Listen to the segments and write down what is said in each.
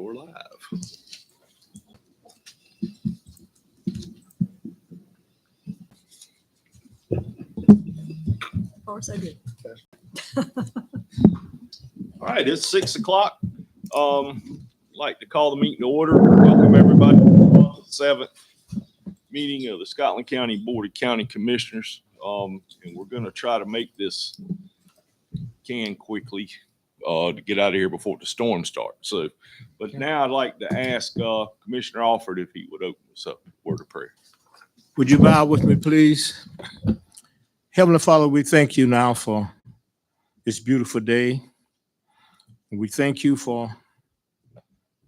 You're live. Of course I did. All right, it's 6 o'clock. Like to call the meeting to order. Welcome everybody to the 7th meeting of the Scotland County Board of County Commissioners. And we're going to try to make this quickly to get out of here before the storm starts. So, but now I'd like to ask Commissioner Alford if he would open us up with a word of prayer. Would you bow with me, please? Heavenly Father, we thank you now for this beautiful day. We thank you for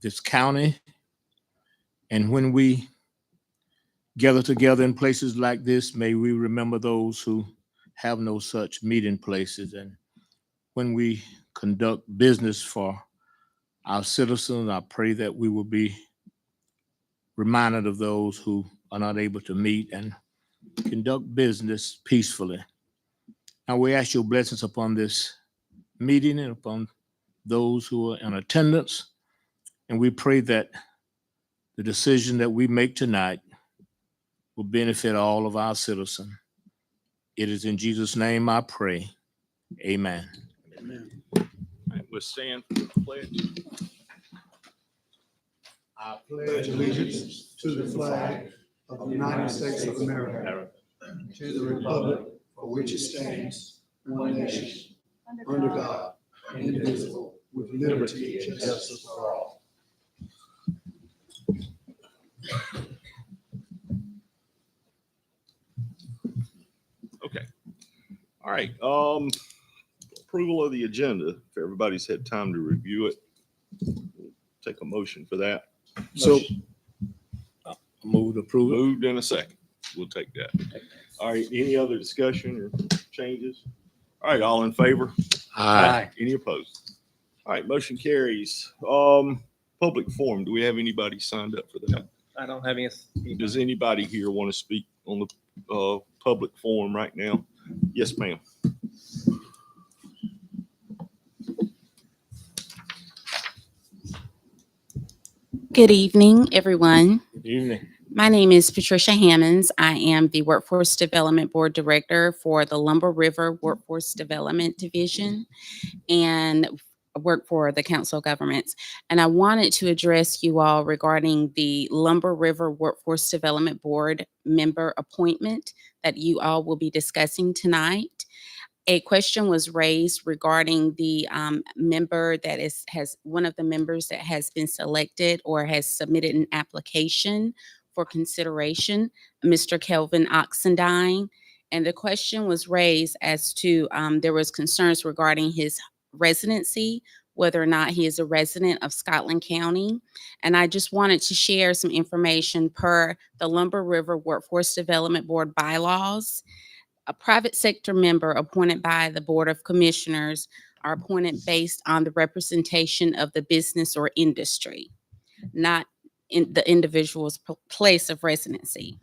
this county. And when we gather together in places like this, may we remember those who have no such meeting places. And when we conduct business for our citizens, I pray that we will be reminded of those who are not able to meet and conduct business peacefully. Now we ask your blessings upon this meeting and upon those who are in attendance. And we pray that the decision that we make tonight will benefit all of our citizens. It is in Jesus' name I pray. Amen. Amen. All right, we'll stand for the pledge. I Pledge allegiance to the flag of the United States of America, to the republic for which it stands, one nation, under God, indivisible, with liberty and justice for all. Okay. All right. Approval of the agenda. If everybody's had time to review it, we'll take a motion for that. So move to approve it. Moved in a second. We'll take that. All right. Any other discussion or changes? All right. All in favor? Aye. Any opposed? All right. Motion carries. Public forum. Do we have anybody signed up for that? I don't have any. Does anybody here want to speak on the public forum right now? Yes, ma'am. Good evening, everyone. Good evening. My name is Patricia Hammonds. I am the Workforce Development Board Director for the Lumber River Workforce Development Division and work for the Council of Governments. And I wanted to address you all regarding the Lumber River Workforce Development Board member appointment that you all will be discussing tonight. A question was raised regarding the member that has one of the members that has been selected or has submitted an application for consideration, Mr. Kelvin Oxendine. And the question was raised as to there was concerns regarding his residency, whether or not he is a resident of Scotland County. And I just wanted to share some information per the Lumber River Workforce Development Board bylaws. A private sector member appointed by the Board of Commissioners are appointed based on the representation of the business or industry, not in the individual's place of residency.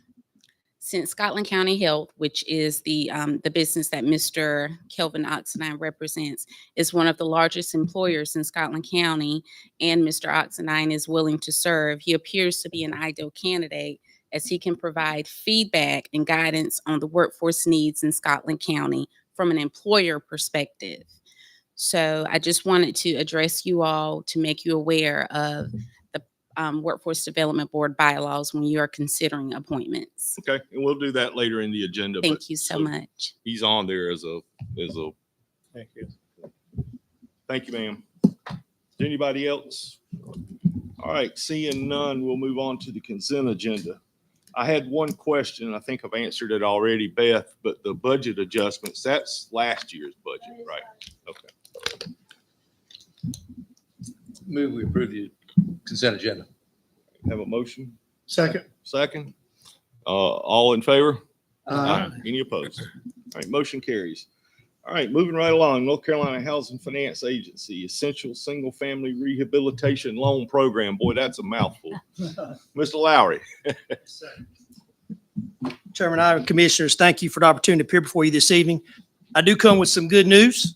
Since Scotland County Health, which is the business that Mr. Kelvin Oxendine represents, is one of the largest employers in Scotland County, and Mr. Oxendine is willing to serve, he appears to be an ideal candidate as he can provide feedback and guidance on the workforce needs in Scotland County from an employer perspective. So I just wanted to address you all to make you aware of the Workforce Development Board bylaws when you are considering appointments. Okay, and we'll do that later in the agenda. but Thank you so much. He's on there as a. Thank you. Thank you, ma'am. Is there anybody else? All right, seeing none, we'll move on to the consent agenda. I had one question. I think I've answered it already, Beth, but the budget adjustments, that's last year's budget, right? Okay. Move we approve the consent agenda. Have a motion? Second. Second? All in favor? Aye. Any opposed? All right, motion carries. All right, moving right along, North Carolina Housing Finance Agency, Essential Single Family Rehabilitation Loan Program. Boy, that's a mouthful. Mr. Lowry. Chairman, I, Commissioners, thank you for the opportunity to appear before you this evening. I do come with some good news.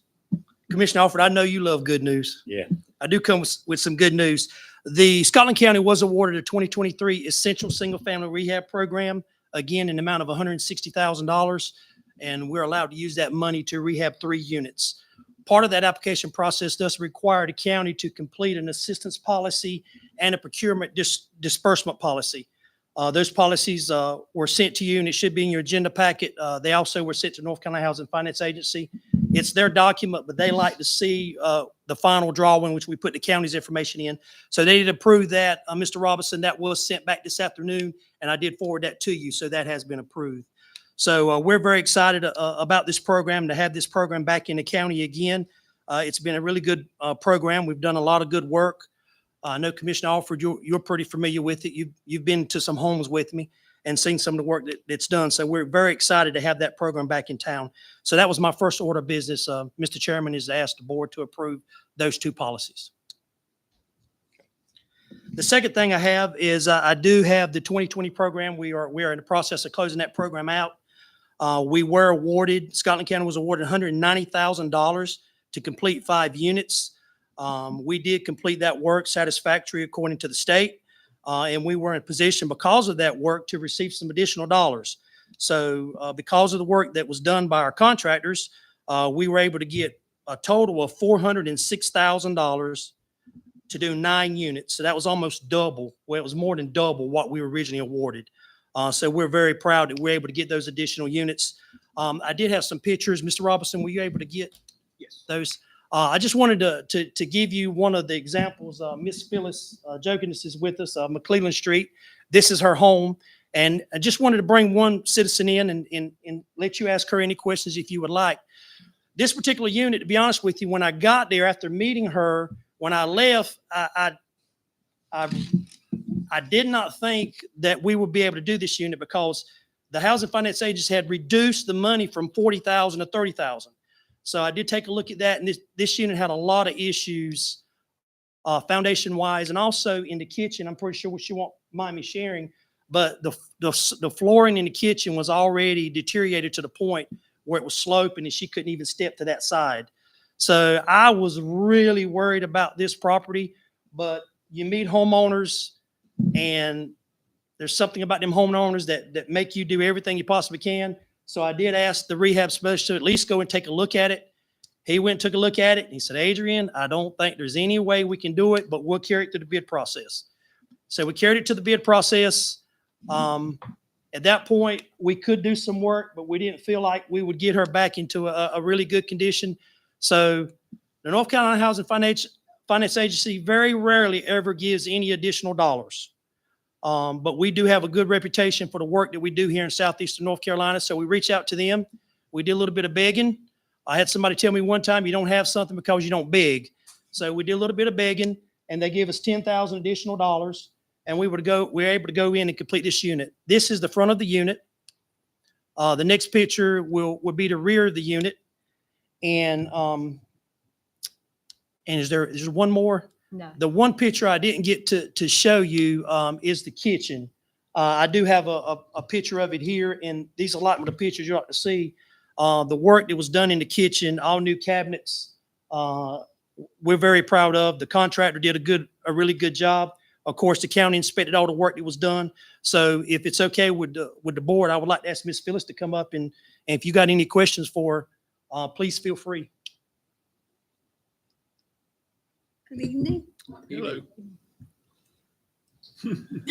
Commissioner Alford, I know you love good news. Yeah. I do come with some good news. The Scotland County was awarded a 2023 Essential Single Family Rehab Program, again, in the amount of $160,000. And we're allowed to use that money to rehab 3 units. Part of that application process does require the county to complete an assistance policy and a procurement disbursement policy. Those policies were sent to you, and it should be in your agenda packet. They also were sent to North Carolina Housing Finance Agency. It's their document, but they like to see the final drawing, which we put the county's information in. So they did approve that. Mr. Robinson, that was sent back this afternoon, and I did forward that to you. So that has been approved. So we're very excited about this program, to have this program back in the county again. It's been a really good program. We've done a lot of good work. I know Commissioner Alford, you're pretty familiar with it. You've been to some homes with me and seen some of the work that's done. So we're very excited to have that program back in town. So that was my first order of business. Mr. Chairman, is to ask the board to approve those 2 policies. The second thing I have is I do have the 2020 program. We are in the process of closing that program out. We were awarded, Scotland County was awarded $190,000 to complete 5 units. We did complete that work satisfactory according to the state, and we were in a position because of that work to receive some additional dollars. So because of the work that was done by our contractors, we were able to get a total of $406,000 to do 9 units. So that was almost double. Well, it was more than double what we were originally awarded. So we're very proud that we're able to get those additional units. I did have some pictures. Mr. Robinson, were you able to get those? I just wanted to give you one of the examples. Miss Phyllis Jokinis is with us, McClellan Street. This is her home. And I just wanted to bring one citizen in and let you ask her any questions if you would like. This particular unit, to be honest with you, when I got there after meeting her, when I left, I did not think that we would be able to do this unit because the Housing Finance Agency had reduced the money from $40,000 to $30,000. So I did take a look at that, and this unit had a lot of issues foundation-wise, and also in the kitchen. I'm pretty sure she won't mind me sharing, but the flooring in the kitchen was already deteriorated to the point where it was sloping, and she couldn't even step to that side. So I was really worried about this property, but you meet homeowners, and there's something about them homeowners that make you do everything you possibly can. So I did ask the rehab specialist to at least go and take a look at it. He went and took a look at it, and he said, Adrian, I don't think there's any way we can do it, but we'll carry it to the bid process. So we carried it to the bid process. At that point, we could do some work, but we didn't feel like we would get her back into a really good condition. So the North Carolina Housing Finance Agency very rarely ever gives any additional dollars. But we do have a good reputation for the work that we do here in southeastern North Carolina. So we reached out to them. We did a little bit of begging. I had somebody tell me one time, you don't have something because you don't beg. So we did a little bit of begging, and they gave us $10,000 additional dollars, and we were able to go in and complete this unit. This is the front of the unit. The next picture will be the rear of the unit. And is there one more? No. The one picture I didn't get to show you is the kitchen. I do have a picture of it here, and these are a lot of the pictures you ought to see. The work that was done in the kitchen, all new cabinets, we're very proud of. The contractor did a really good job. Of course, the county inspected all the work that was done. So if it's okay with the board, I would like to ask Ms. Phyllis to come up, and if you got any questions for her, please feel free. Good evening. Hello.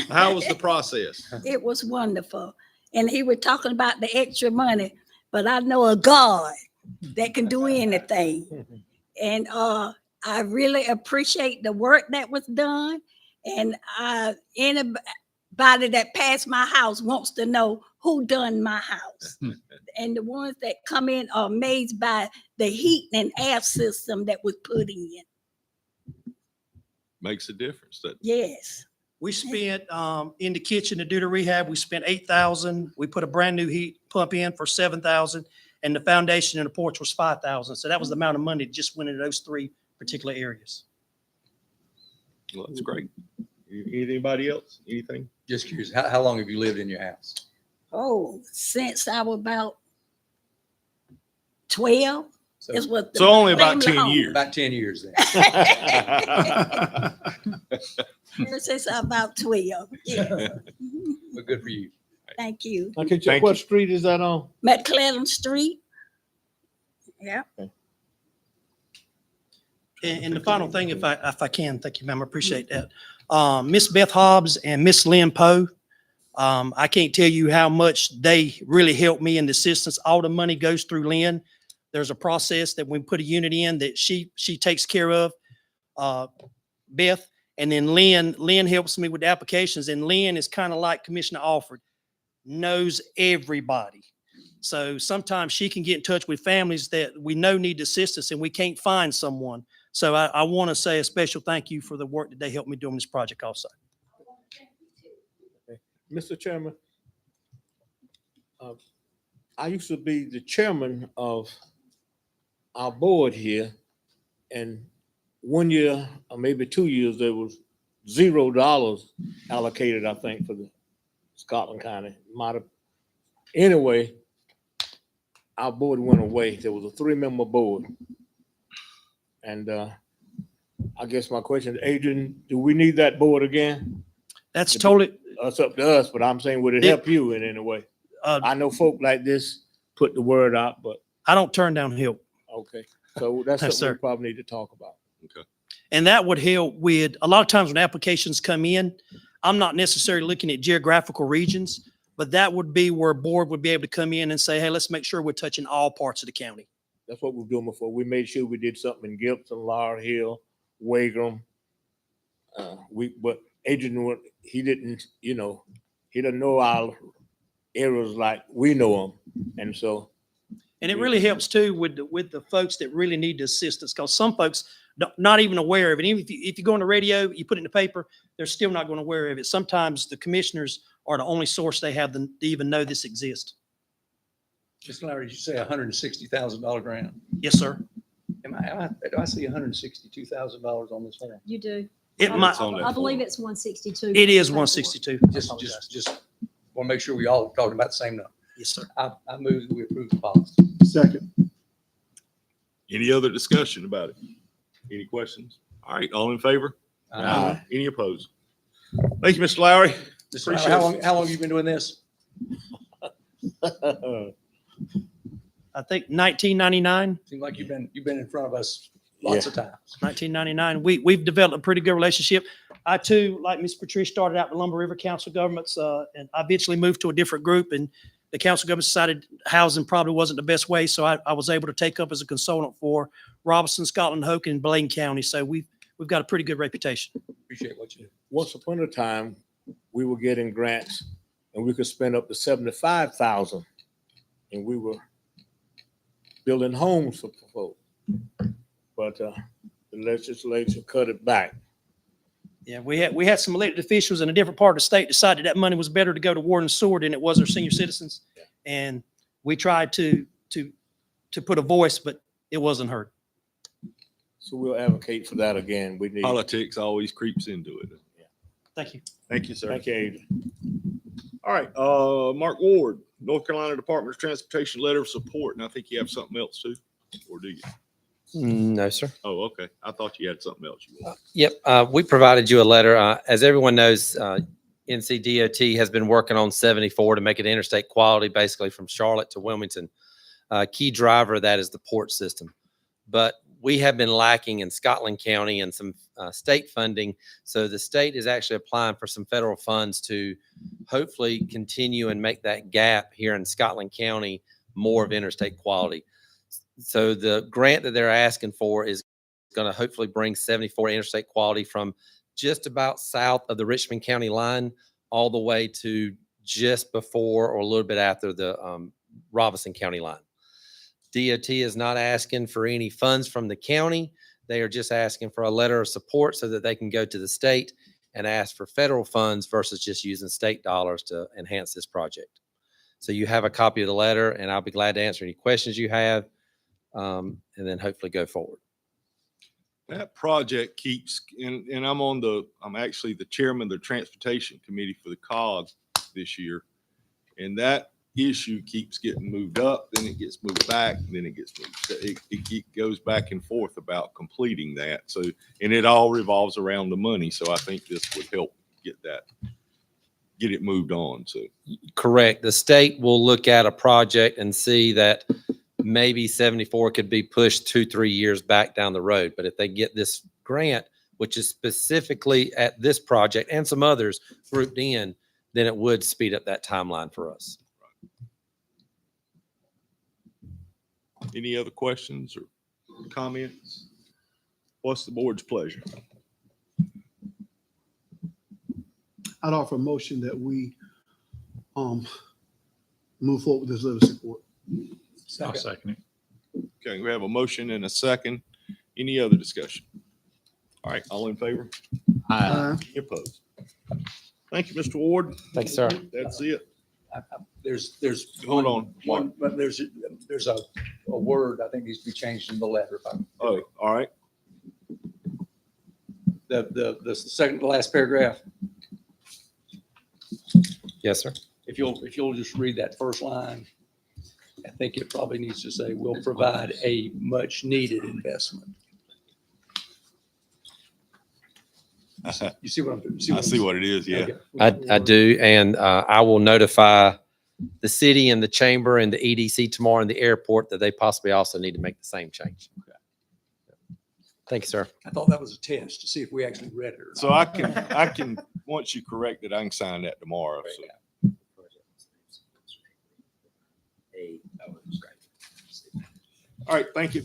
How was the process? It was wonderful. And he was talking about the extra money, but I know a God that can do anything. And I really appreciate the work that was done. And anybody that passed my house wants to know who done my house. And the ones that come in are amazed by the heat and air system that was put in. Makes a difference. Yes. We spent in the kitchen to do the rehab, we spent $8,000. We put a brand new heat pump in for $7,000, and the foundation and the porch was $5,000. So that was the amount of money that just went into those 3 particular areas. Well, that's great. Anybody else? Anything? Just curious, how long have you lived in your house? Oh, since I was about 12. So Is what the So only about family 10 home. years. about 10 years then. Ever since I'm about 12. Yeah. But good for you. Thank you. Okay, Thank what you. street is that on? McClellan Street. Yeah. And the final thing, if I can, thank you, ma'am, I appreciate that. Miss Beth Hobbs and Miss Lynn Poe, I can't tell you how much they really helped me in the assistance. All the money goes through Lynn. There's a process that we put a unit in that she takes care of, Beth. And then Lynn helps me with the applications. And Lynn is kind of like Commissioner Alford, knows everybody. So sometimes she can get in touch with families that we know need assistance and we can't find someone. So I want to say a special thank you for the work that they helped me do on this project also. Mr. Chairman, I used to be the chairman of our board here, and 1 year or maybe 2 years, there was $0 allocated, I think, for the Scotland County. Anyway, our board went away. There was a 3-member board. And I guess my question, Adrian, do we need that board again? That's totally, It's up to us, but I'm saying, would it help you in any way? I know folk like this put the word out, but I don't turn down help. okay. So that's Yes, something sir. we probably need to talk about. And that would help with, a lot of times when applications come in, I'm not necessarily looking at geographical regions, but that would be where a board would be able to come in and say, hey, let's make sure we're touching all parts of the county. That's what we were doing before. We made sure we did something in Gibson, Laurel Hill, Wagram. But Adrian, he didn't, he doesn't know our areas like we know them. And so, And it really helps too with the folks that really need the assistance, because some folks not even aware of it. Even if you go on the radio, you put it in the paper, they're still not going to aware of it. Sometimes the commissioners are the only source they have to even know this exists. Mr. Larry, did you say $160,000 grant? Yes, sir. Do I see $162,000 on this form? You do. It might, It's on that I believe form. it's 162. it is 162. Just want to make sure we all talking about the same number. Yes, sir. I move that we approve the policy. Second. Any other discussion about it? Any questions? All right, all in favor? Any opposed? Thank you, Mr. Lowry. Mr. Larry, how long have you been doing this? I think 1999. Seems like you've been in front of us lots of times. 1999. We've developed a pretty good relationship. I too, like Ms. Patrice, started out with Lumber River Council Governments, and I eventually moved to a different group, and the council government decided housing probably wasn't the best way, so I was able to take up as a consultant for Robinson, Scotland, Hoke, and Blaine County. So we've got a pretty good reputation. Appreciate what you do. once upon a time, we were getting grants and we could spend up to $75,000, and we were building homes for folk. But the legislature cut it back. Yeah, we had some elected officials in a different part of the state decided that money was better to go to water and sewer than it was our senior citizens. Yeah. And we tried to put a voice, but it wasn't heard. So we'll advocate for that again. We need. Politics always creeps into it. Thank you. Thank you, sir. Thank you, Adrian. All right, Mark Ward, North Carolina Department of Transportation letter of support, and I think you have something else too, or do you? No, sir. Oh, okay. I thought you had something else you wanted. Yep. We provided you a letter. As everyone knows, NCDOT has been working on 74 to make it interstate quality, basically from Charlotte to Wilmington. Key driver of that is the port system. But we have been lacking in Scotland County and some state funding. So the state is actually applying for some federal funds to hopefully continue and make that gap here in Scotland County more of interstate quality. So the grant that they're asking for is going to hopefully bring 74 interstate quality from just about south of the Richmond County line all the way to just before or a little bit after the Robinson County line. DOT is not asking for any funds from the county. They are just asking for a letter of support so that they can go to the state and ask for federal funds versus just using state dollars to enhance this project. So you have a copy of the letter, and I'll be glad to answer any questions you have. And then hopefully go forward. That project keeps, and I'm actually the chairman of the Transportation Committee for the COG this year. And that issue keeps getting moved up, then it gets moved back, and then it gets moved. It goes back and forth about completing that. So, and it all revolves around the money. So I think this would help get it moved on. So Correct. The state will look at a project and see that maybe 74 could be pushed 2-3 years back down the road. But if they get this grant, which is specifically at this project and some others grouped in, then it would speed up that timeline for us. any other questions or comments? What's the board's pleasure? I'd offer a motion that we move forward with this letter of support. I'll second it. Okay, we have a motion and a second. Any other discussion? All right, all in favor? Any opposed? Thank you, Mr. Ward. Thanks, sir. That's it. There's Hold on, Mark. one, but there's a word I think needs to be changed in the letter. Oh, all right. The second to last paragraph, Yes, sir. if you'll just read that first line, I think it probably needs to say, will provide a much needed investment. You see what I'm doing? I see what it is, yeah. I do. And I will notify the city and the chamber and the EDC tomorrow and the airport that they possibly also need to make the same change. Thank you, sir. I thought that was a test to see if we actually read it or not. So I can, once you correct it, I can sign that tomorrow. So. All right, thank you.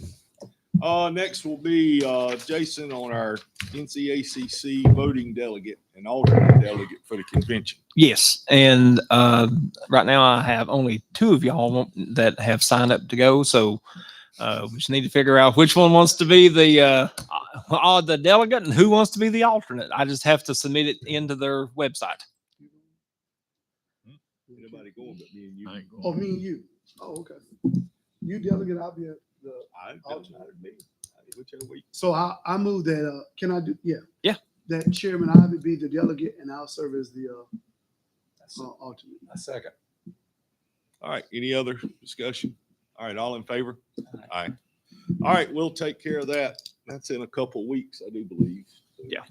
Next will be Jason on our NCACC voting delegate and alternate delegate for the convention. Yes, and right now I have only 2 of y'all that have signed up to go. So we just need to figure out which one wants to be the delegate and who wants to be the alternate. I just have to submit it into their website. Anybody going but me and you? Oh, me and you. Oh, okay. You delegate, I'll be the. I don't know, me. Whichever way. So I move that, can I do, yeah. Yeah. That Chairman Ivy be the delegate and I'll serve as the alternate. A second. All right, any other discussion? All right, all in favor? Aye. All right, we'll take care of that. That's in a couple weeks, I do believe. Yeah.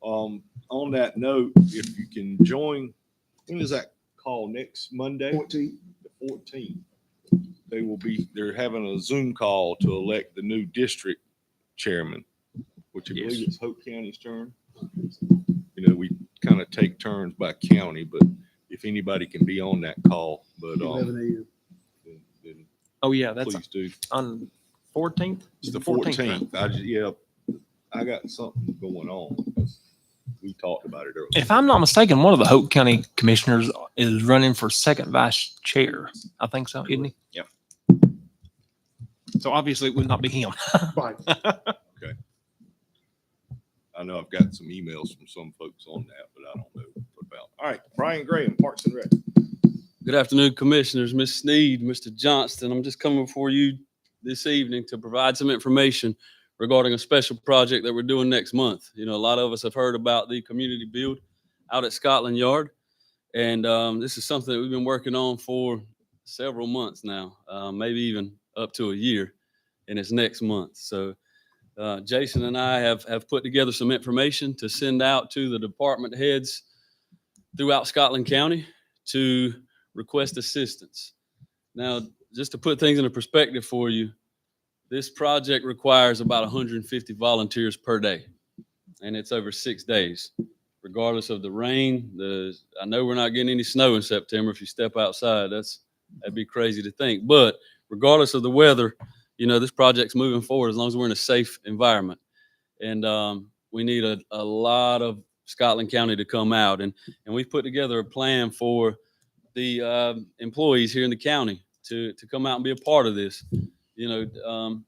On that note, if you can join, when is that call? Next Monday? 14. The 14th. They're having a Zoom call to elect the new district chairman, which I believe is Hope County's turn. You know, we kind of take turns by county, but if anybody can be on that call, but 11 a.m. then Oh yeah, that's please do. on 14th. It's the right? 14th. I got something going on. We talked about it earlier. If I'm not mistaken, one of the Hope County commissioners is running for second vice chair. I think so, isn't he? Yep. So obviously it would not be him. Right. I know I've got some emails from some folks on that, but I don't know what about. All right, Brian Graham, Parks and Rec. Good afternoon, Commissioners, Ms. Sneed, Mr. Johnston. I'm just coming before you this evening to provide some information regarding a special project that we're doing next month. You know, a lot of us have heard about the community build out at Scotland Yard. And this is something that we've been working on for several months now, maybe even up to a year, and it's next month. So Jason and I have put together some information to send out to the department heads throughout Scotland County to request assistance. Now, just to put things into perspective for you, this project requires about 150 volunteers per day, and it's over 6 days, regardless of the rain. I know we're not getting any snow in September. If you step outside, that'd be crazy to think. But regardless of the weather, you know, this project's moving forward as long as we're in a safe environment. And we need a lot of Scotland County to come out. And we've put together a plan for the employees here in the county to come out and be a part of this. You know,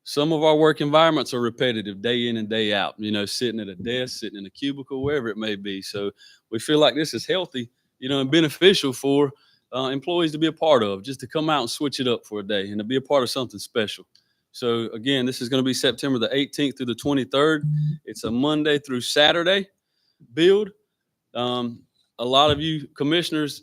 some of our work environments are repetitive day in and day out, you know, sitting at a desk, sitting in a cubicle, wherever it may be. So we feel like this is healthy, you know, and beneficial for employees to be a part of, just to come out and switch it up for a day and to be a part of something special. So again, this is going to be September the 18th through the 23rd. It's a Monday through Saturday build. a lot of you commissioners,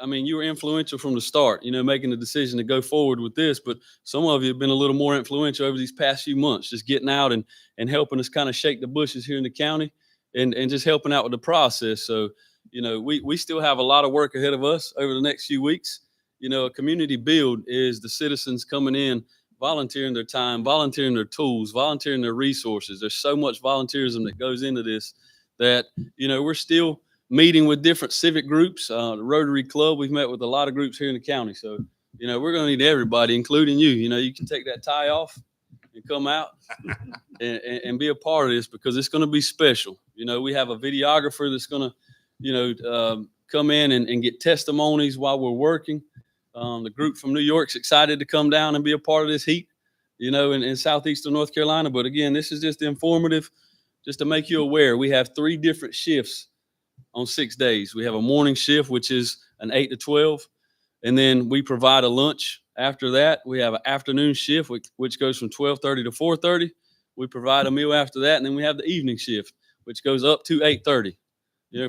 I mean, you were influential from the start, making the decision to go forward with this, but some of you have been a little more influential over these past few months, just getting out and helping us kind of shake the bushes here in the county and just helping out with the process. So, we still have a lot of work ahead of us over the next few weeks. A community build is the citizens coming in, volunteering their time, volunteering their tools, volunteering their resources. There's so much volunteerism that goes into this that, we're still meeting with different civic groups. The Rotary Club, we've met with a lot of groups here in the county. So, we're going to need everybody, including you. You can take that tie off and come out and be a part of this because it's going to be special. We have a videographer that's going to, come in and get testimonies while we're working. The group from New York's excited to come down and be a part of this heat, in southeastern North Carolina. But again, this is just informative, just to make you aware. We have 3 different shifts on 6 days. We have a morning shift, which is an 8 to 12. And then we provide a lunch after that. We have an afternoon shift, which goes from 12:30 to 4:30. We provide a meal after that. And then we have the evening shift, which goes up to 8:30,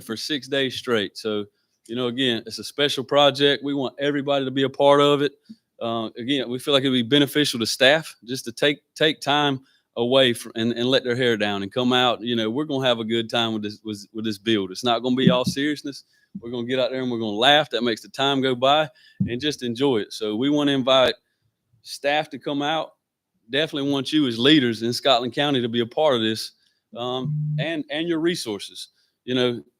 for 6 days straight. So, again, it's a special project. We want everybody to be a part of it. Again, we feel like it'd be beneficial to staff just to take time away and let their hair down and come out. We're going to have a good time with this build. It's not going to be all seriousness. We're going to get out there and we're going to laugh. That makes the time go by and just enjoy it. So we want to invite staff to come out. Definitely want you as leaders in Scotland County to be a part of this, and your resources.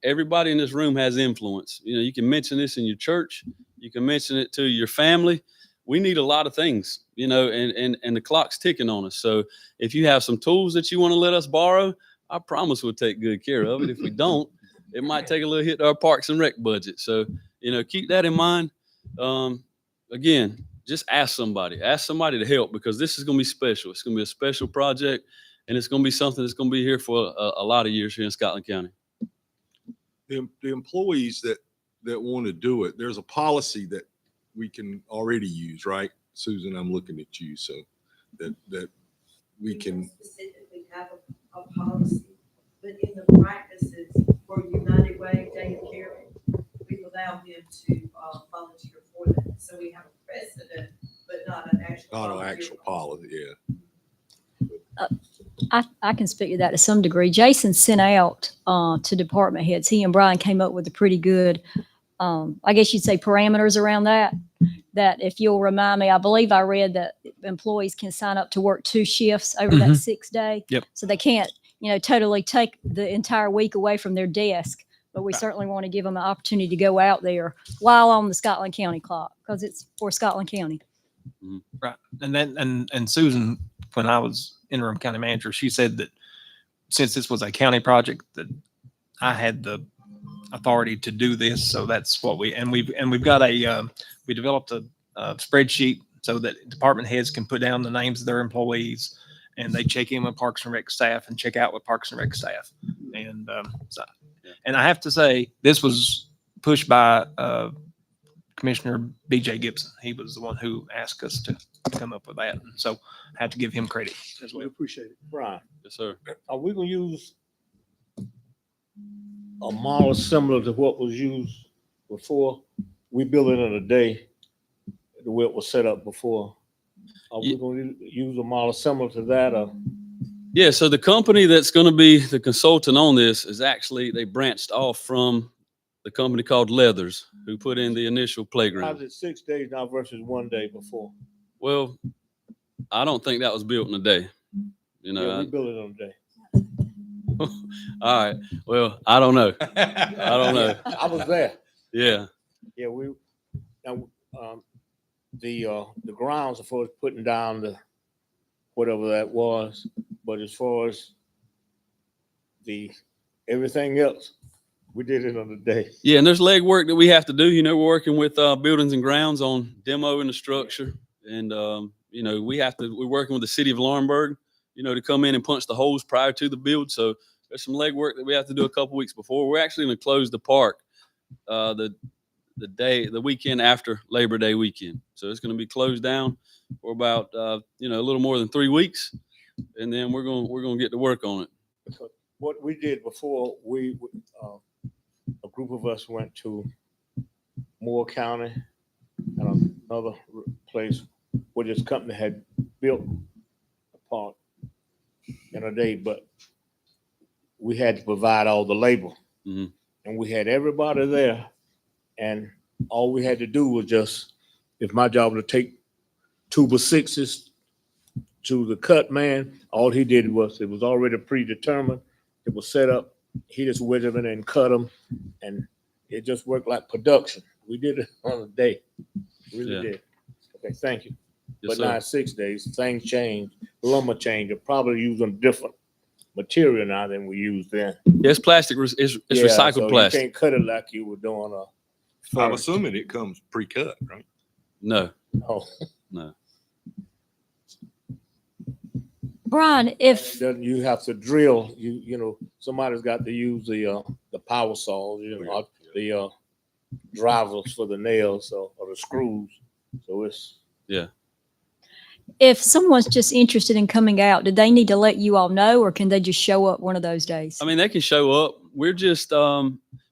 Everybody in this room has influence. You can mention this in your church. You can mention it to your family. We need a lot of things, and the clock's ticking on us. So if you have some tools that you want to let us borrow, I promise we'll take good care of it. If we don't, it might take a little hit to our Parks and Rec budget. So, keep that in mind. Again, just ask somebody to help because this is going to be special. It's going to be a special project, and it's going to be something that's going to be here for a lot of years here in Scotland County. The employees that want to do it, there's a policy that we can already use, right? Susan, I'm looking at you, so that we can. Specifically have a policy, but in the practices for United Way, Dave Carey, we allow them to volunteer for that. So we have a precedent, but not an actual. Not an actual policy, yeah. I can speak to that to some degree. Jason sent out to department heads. He and Brian came up with a pretty good, I guess you'd say, parameters around that. That if you'll remind me, I believe I read that employees can sign up to work 2 shifts over that 6 day. Yep. So they can't, totally take the entire week away from their desk. But we certainly want to give them an opportunity to go out there while on the Scotland County clock because it's for Scotland County. Right. And then, and Susan, when I was interim county manager, she said that since this was a county project that I had the authority to do this. So that's what we've got we developed a spreadsheet so that department heads can put down the names of their employees and they check in with Parks and Rec staff and check out with Parks and Rec staff. And, and I have to say, this was pushed by, Commissioner BJ Gibson. He was the one who asked us to come up with that. And so I have to give him credit as We well. appreciate it. Brian, Yes, sir. are we going to use a model similar to what was used before? We built it in a day, the way it was set up before. Are we going to use a model similar to that? Or? Yeah, so the company that's going to be the consultant on this is actually, they branched off from the company called Leathers, who put in the initial How's playground. it 6 days now versus 1 day before? Well, I don't think that was built in a day. Yeah, we built it in a day. All right. Well, I don't know. I don't know. I was there. Yeah. Yeah, the grounds as far as putting down the whatever that was, but as far as everything else, we did it on the day. Yeah, and there's legwork that we have to do. We're working with Buildings and Grounds on demoing the structure. And, we're working with the city of Laurinburg, to come in and punch the holes prior to the build. So there's some legwork that we have to do a couple weeks before. We're actually going to close the park the weekend after Labor Day weekend. So it's going to be closed down for about, a little more than 3 weeks. And then we're going to get to work on it. What we did before, a group of us went to Moore County and another place where this company had built a park in a day, but we had to provide all the labor. Mhm. And we had everybody there, and all we had to do was just, if my job was to take 2x6s to the cut man, all he did was, it was already predetermined, it was set up, he just went in and cut them, and it just worked like production. We did it on a day, really Yeah. did. Okay, thank you. Yes, But now sir. in 6 days, things changed, lumber changed, they're probably using different material now than we used then. It's plastic. It's Yeah, recycled so plastic. You can't cut it like you were doing a. I'm furnace. assuming it comes pre-cut, right? No. Oh, No. Brian, if, then you have to drill, you know, somebody's got to use the power saw, you know, the drivers for the nails or the screws. So it's, if someone's just interested in coming out, do they need to let you all know, or can they just show up one of those days? I mean, they can show up. We're just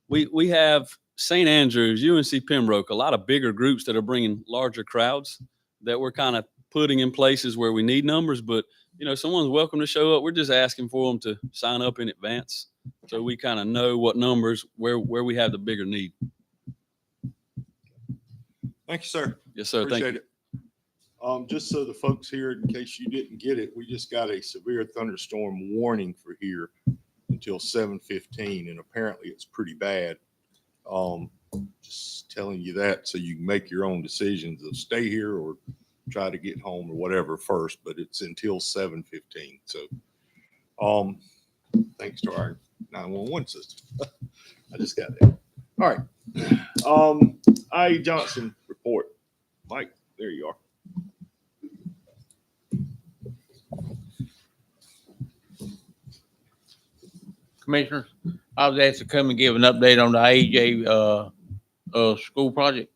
we have St. Andrews, UNC Pembroke, a lot of bigger groups that are bringing larger crowds that we're kind of putting in places where we need numbers. But you know, someone's welcome to show up. We're just asking for them to sign up in advance, so we kind of know what numbers where we have the bigger need. Thank you, sir. Yes, sir. Thank Appreciate you. it. Just so the folks here, in case you didn't get it, we just got a severe thunderstorm warning for here until 7:15, and apparently it's pretty bad. Just telling you that so you can make your own decisions of stay here or try to get home or whatever first, but it's until 7:15. So, thanks to our 911 system. I just got that. All right. I.E. Johnson report. Mike, there you are. Commissioners, I was asked to come and give an update on the AJ school project.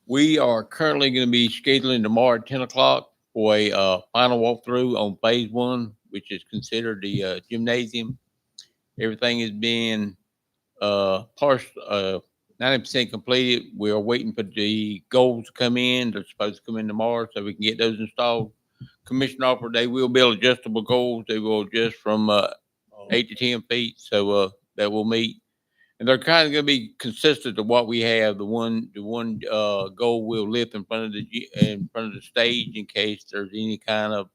We are currently going to be scheduling tomorrow at 10 o'clock for a final walkthrough on phase 1, which is considered the gymnasium. Everything is being 90% completed. We are waiting for the goals to come in. They're supposed to come in tomorrow so we can get those installed. Commission offered they will build adjustable goals. They will adjust from 8 to 10 feet. So that will meet. And they're kind of going to be consistent to what we have. The one goal will lift in front of the stage in case there's any kind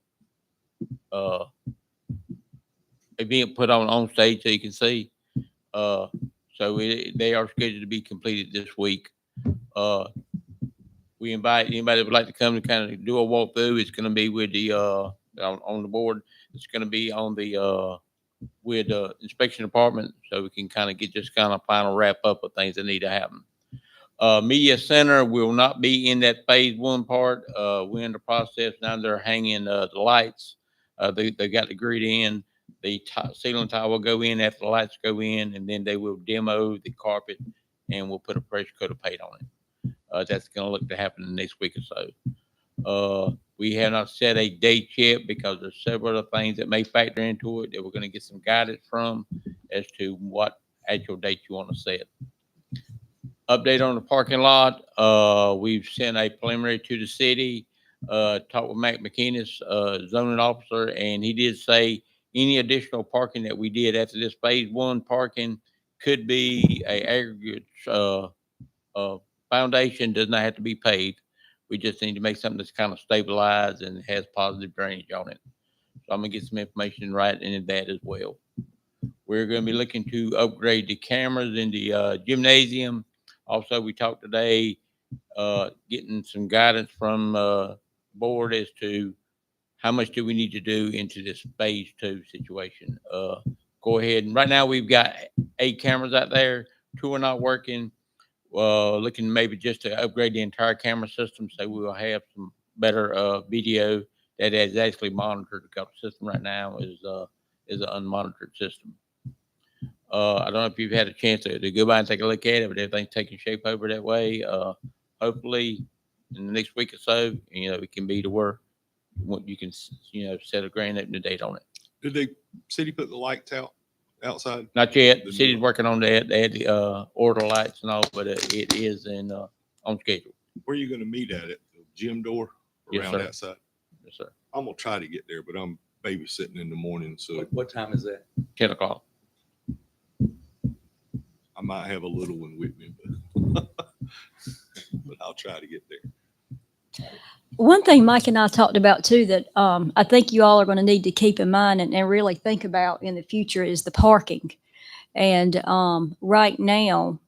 of event put on stage so you can see. So they are scheduled to be completed this week. We invite anybody that would like to come to kind of do a walkthrough. It's going to be with the on the board. It's going to be on the with the inspection department, so we can kind of get just kind of final wrap up of things that need to happen. Media center will not be in that phase 1 part. We're in the process now. They're hanging the lights. They got the grid in. The ceiling tile will go in after the lights go in, and then they will demo the carpet, and we'll put a pressure coat of paint on it. That's going to look to happen in the next week or so. We have not set a date yet because there's several other things that may factor into it that we're going to get some guidance from as to what actual date you want to set. Update on the parking lot. We've sent a preliminary to the city, talked with Mac McInnes, zoning officer, and he did say any additional parking that we did after this phase 1 parking could be a aggregate foundation, does not have to be paved. We just need to make something that's kind of stabilized and has positive drainage on it. So I'm gonna get some information right into that as well. We're gonna be looking to upgrade the cameras in the gymnasium. Also, we talked today, getting some guidance from board as to how much do we need to do into this phase 2 situation. Go ahead, and right now we've got 8 cameras out there. 2 are not working. Looking maybe just to upgrade the entire camera system so we will have some better video that is actually monitored, because the system right now is an unmonitored system. I don't know if you've had a chance to go by and take a look at it, but everything's taking shape over that way. Hopefully in the next week or so, it can be to where you can, set a grand opening date on it. Did the city put the lights out? outside? Not yet. The city's working on that. They had the order lights and all, but it is on schedule. Where are you gonna meet at it? The gym door Yes, around sir. that side? Yes, sir. I'm gonna try to get there, but I'm babysitting in the morning, so What time is that? 10 o'clock. I might have a little one with me, but but I'll try to get there. One thing Mike and I talked about too that I think you all are going to need to keep in mind and really think about in the future is the parking. And right now,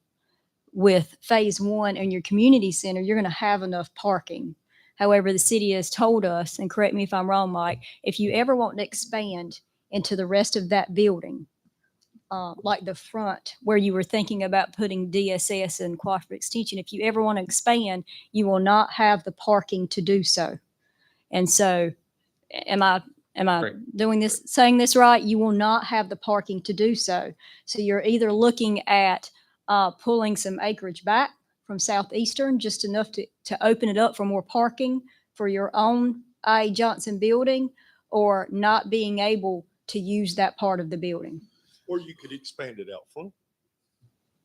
with phase one and your community center, you're going to have enough parking. However, the city has told us, and correct me if I'm wrong, Mike, if you ever want to expand into the rest of that building, like the front where you were thinking about putting DSS and cooperative extension, if you ever want to expand, you will not have the parking to do so. And so, am I Correct. doing this, saying this right? You will not have the parking to do so. So you're either looking at pulling some acreage back from Southeastern, just enough to open it up for more parking for your own I.A. Johnson building, or not being able to use that part of the building. Or you could expand it out front,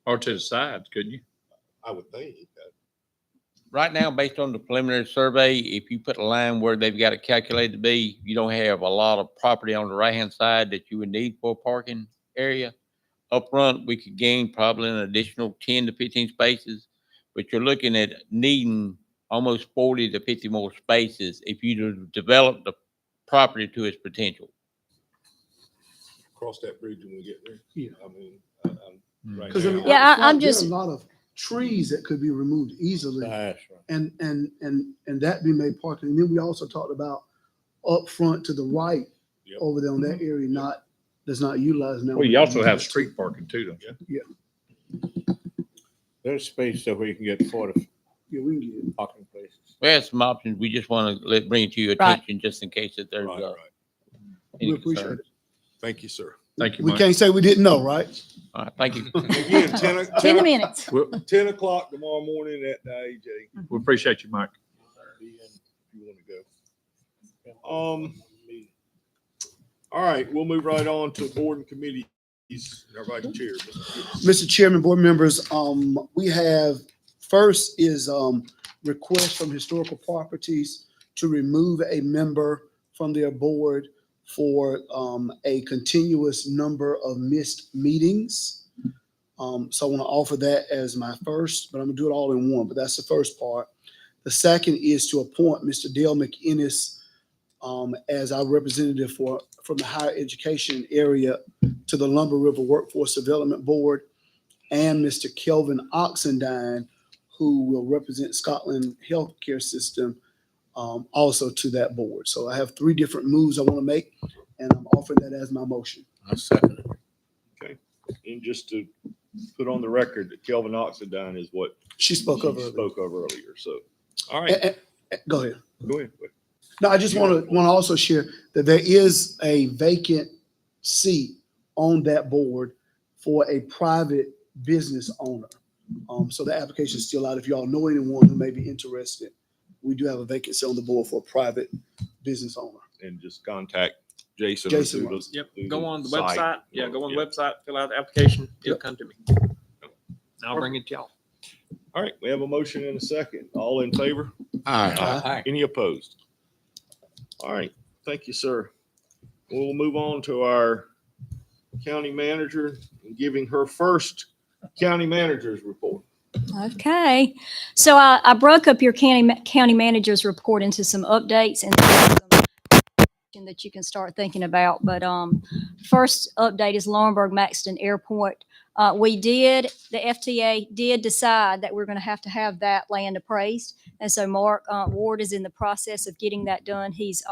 Or to the sides, couldn't you? I would think. Right now, based on the preliminary survey, if you put a line where they've got it calculated to be, you don't have a lot of property on the right-hand side that you would need for a parking area. Up front, we could gain probably an additional 10 to 15 spaces, but you're looking at needing almost 40 to 50 more spaces if you develop the property to its potential. Cross that bridge when we get there. Yeah. I mean, right Because now. Yeah, there I'm are just- a lot of trees that could be removed easily, and that be made parking. And then we also talked about up front to the right, Yep. over there on that area, that's not utilized now. Well, you also have street parking too, don't you? There's space there where you can get 40 Yeah, we can get it. parking places. We have some options. We just want to bring it to your Right. attention just in case that there's Right, right. any We appreciate concern. it. Thank you, sir. Thank you, We Mike. can't say we didn't know, right? All right, thank you. Again, 10 minutes. 10 o'clock tomorrow morning at the AJ. We appreciate you, Mike. If you want to go. All right, we'll move right on to board and committees. Everybody cheer. Mr. Chairman, board members, we have, first is request from Historical Properties to remove a member from their board for a continuous number of missed meetings. So I want to offer that as my first, but I'm gonna do it all in one, but that's the first part. The second is to appoint Mr. Dale McInnes as our representative from the higher education area to the Lumber River Workforce Development Board, and Mr. Kelvin Oxendine, who will represent Scotland Healthcare System, also to that board. So I have three different moves I want to make, and I'm offering that as my motion. I second it. Okay, and just to put on the record that Kelvin Oxendine is what She spoke of she it. spoke of earlier, so. All right, Go ahead. go ahead. No, I just want to also share that there is a vacant seat on that board for a private business owner. So the application is still out. If y'all know anyone who may be interested, we do have a vacancy on the board for a private business owner. And just contact Jason. Jason through the- Ross. Yep, through go on the site. website. Yeah, go on the Yeah. website, fill out the application. It'll Yep. come to me. I'll bring it to y'all. All right, we have a motion and a second. All in favor? Aye. Aye. Any opposed? All right, thank you, sir. We'll move on to our county manager and giving her first county manager's report. Okay, so I broke up your county manager's report into some updates and then some that you can start thinking about. But first update is Laurinburg Maxton Airport. The FTA did decide that we're going to have that land appraised. And so Mark Ward is in the process of getting that done. He's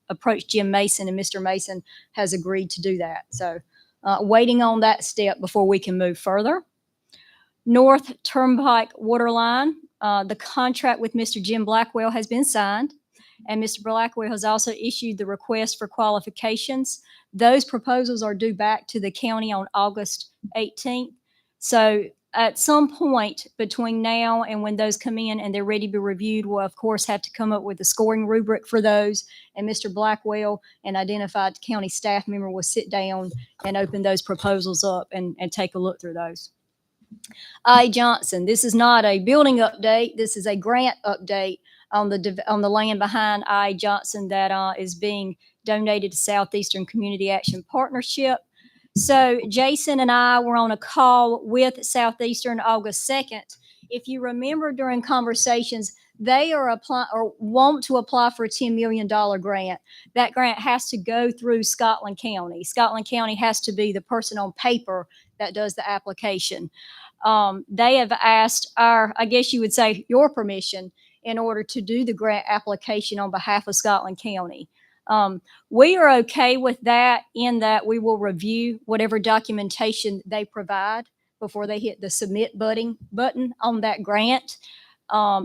approached Jim Mason, and Mr. Mason has agreed to do that. So waiting on that step before we can move further. North Turnpike Water Line, the contract with Mr. Jim Blackwell has been signed, and Mr. Blackwell has also issued the request for qualifications. Those proposals are due back to the county on August 18th. So at some point between now and when those come in and they're ready to be reviewed, we'll of course have to come up with a scoring rubric for those. And Mr. Blackwell, an identified county staff member, will sit down and open those proposals up and take a look through those. I. Johnson, this is not a building update. This is a grant update on the land behind I. Johnson that is being donated to Southeastern Community Action Partnership. So Jason and I were on a call with Southeastern August 2nd. If you remember during conversations, they are applying or want to apply for a $10 million grant. That grant has to go through Scotland County. Scotland County has to be the person on paper that does the application. They have asked I guess you would say your permission in order to do the grant application on behalf of Scotland County. We are okay with that in that we will review whatever documentation they provide before they hit the submit button on that grant,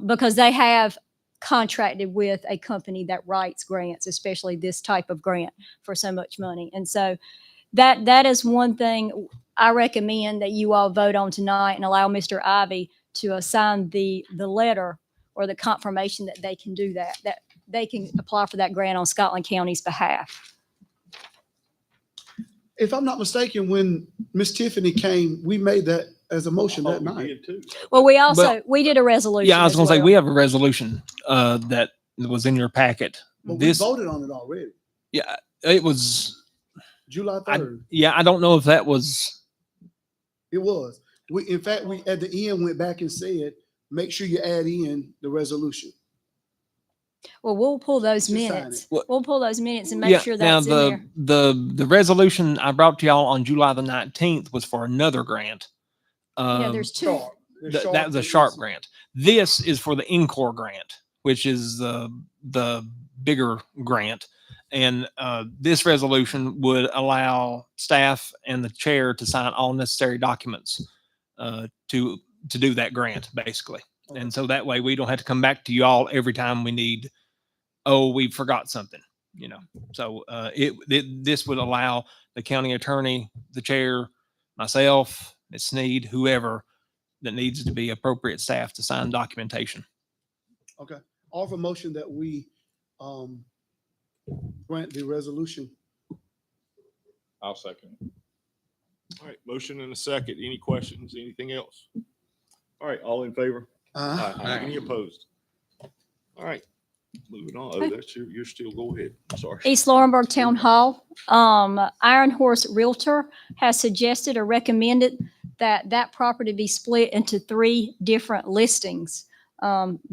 because they have contracted with a company that writes grants, especially this type of grant, for so much money. And so that is one thing I recommend that you all vote on tonight and allow Mr. Ivy to assign the letter or the confirmation that they can do that they can apply for that grant on Scotland County's behalf. If I'm not mistaken, when Miss Tiffany came, we made that as a motion that We night. did too. Well, we did a resolution. Yeah, I was as gonna say, well. we have a resolution that was in your packet. But we voted on it already, Yeah, it was, July 3rd. I don't know if that was, It was. In fact, we at the end went back and said, make sure you add in the resolution. Well, we'll pull those Just sign minutes. it. We'll pull those minutes and make sure that's in there. the resolution I brought to y'all on July the 19th was for another grant. Yeah, there's two. That was a SHARP grant. This is for the Encore grant, which is the bigger grant. And this resolution would allow staff and the chair to sign all necessary documents to do that grant, basically. And so that way we don't have to come back to you all every time we need, we forgot something, So this would allow the county attorney, the chair, myself, Ms. Sneed, whoever that needs to be appropriate staff to sign documentation. Okay. Offer motion that we grant the resolution. I'll second. All right, motion and a second. Any questions? Anything else? All right, all in favor? Aye. Any opposed? All right, moving on. Oh, that's you're still, go ahead. Sorry. East Laurinburg Town Hall, Iron Horse Realtor has suggested or recommended that property be split into 3 different listings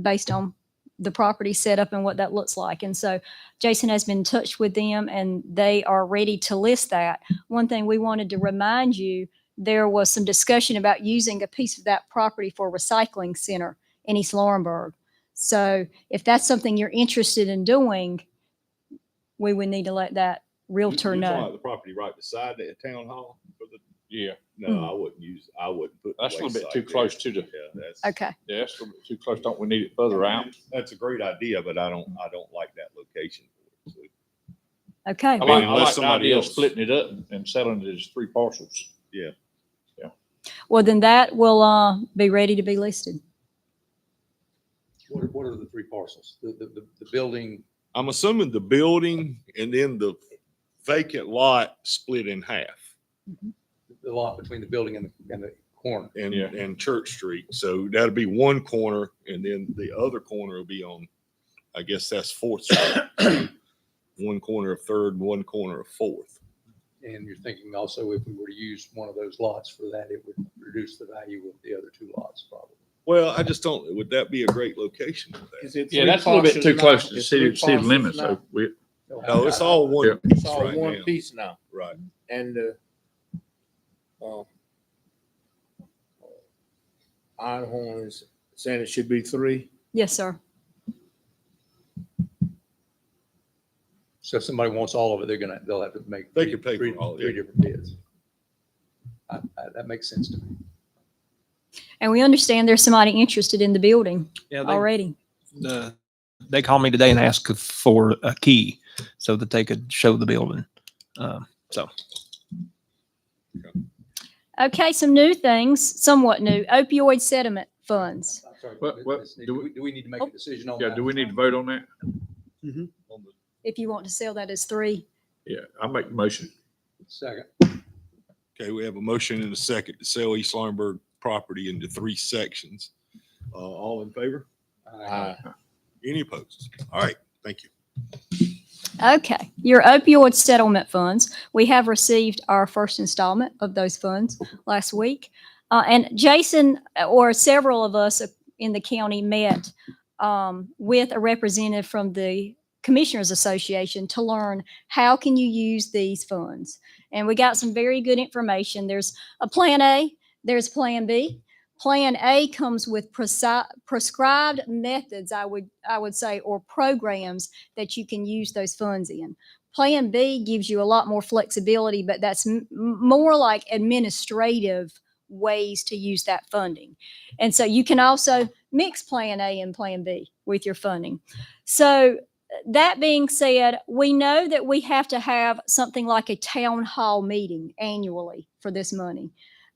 based on the property setup and what that looks like. And so Jason has been in touch with them and they are ready to list that. One thing we wanted to remind you, there was some discussion about using a piece of that property for a recycling center in East Laurinburg. So if that's something you're interested in doing, we would need to let that realtor You're talking know. about the property right beside the town hall for the, Yeah, no, I wouldn't put. that's a little bit waste too site close there. to the, Yeah, that's. Okay. yeah, that's a little bit too close. Don't we need it further out? That's a great idea, but I don't like that location. So, Okay. I mean, like unless the somebody idea of else- splitting it up and selling it as 3 parcels. Yeah. Well, then that will be ready to be listed. What are the 3 parcels? The building, I'm assuming the building and then the vacant lot split in half the lot between the building and the corner. and Church Street. So that'll be one corner and then the other corner will be on, I guess that's 4th Street. One corner of 3rd and one corner of 4th. And you're thinking also if we were to use one of those lots for that, it would reduce the value of the other 2 lots probably. Well, I just don't, would that be a great location for that? Yeah, that's a little bit too close to the city limits. So we, No, it's all one. Yeah. It's piece all right one now. piece now. Right. And Iron Horn is saying it should be 3. Yes, sir. So if somebody wants all of it, they'll have to make. They could pay for all of it. 3 different bids. That makes sense to me. And we understand there's somebody interested in the building Yeah, already. they called me today and asked for a key so that they could show the building. Okay, some new things, somewhat new, opioid settlement funds. I'm sorry, What- Ms. Sneed, do do we need to make Oh. a decision on Yeah, that? do we need to vote on that? If you want to sell that as 3. Yeah, I'll make the motion. Second. Okay, we have a motion and a second to sell East Laurinburg property into 3 sections. All in favor? Any opposed? All right, thank you. Okay, your opioid settlement funds. We have received our first installment of those funds last week. And Jason, or several of us in the county, met with a representative from the Commissioners Association to learn how can you use these funds. And we got some very good information. There's a plan A, there's plan B. Plan A comes with prescribed methods, I would say, or programs that you can use those funds in. Plan B gives you a lot more flexibility, but that's more like administrative ways to use that funding. And so you can also mix Plan A and Plan B with your funding. So that being said, we know that we have to have something like a town hall meeting annually for this money.